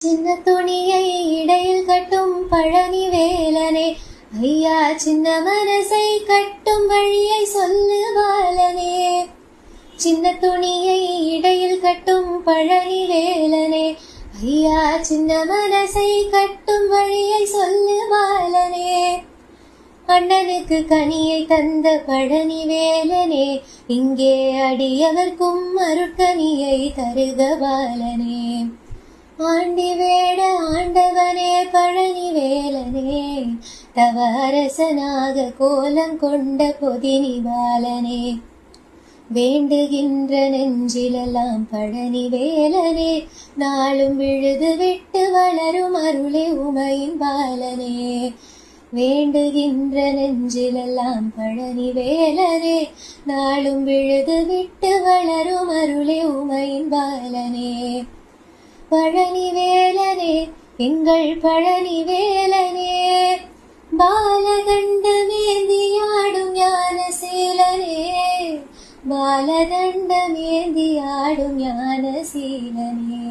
சின்ன துணியை இடையில் கட்டும் பழனி வேலனே, ஐயா சின்ன மனசை கட்டும் வழியை சொல்லு பாலனே. சின்ன துணியை இடையில் கட்டும் பழனி வேலனே, ஐயா சின்ன மனசை கட்டும் வழியை சொல்லு பாலனே. அண்ணனுக்கு கனியை தந்த பழனி வேலனே, இங்கே அடியவர்க்கும் அருட்கனியை தருக பாலனே. ஆண்டி வேட ஆண்டவனே பழனி வேலனே, தவ அரசனாக கோலம் கொண்ட பொதினி பாலனே. வேண்டுகின்ற நெஞ்சிலெல்லாம் பழனி வேலனே, நாளும் விழுது விட்டு வளரும் அருளே உமையின் பாலனே. வேண்டுகின்ற நெஞ்சிலெல்லாம் பழனி வேலனே, நாளும் விழுது விட்டு வளரும் அருளே உமையின் பாலனே. பழனி வேலனே எங்கள் பழனி வேலனே, பாலதண்டமேந்தியாடும் ஞானசீலனே, பாலதண்டமேந்தியாடும் ஞானசீலனே.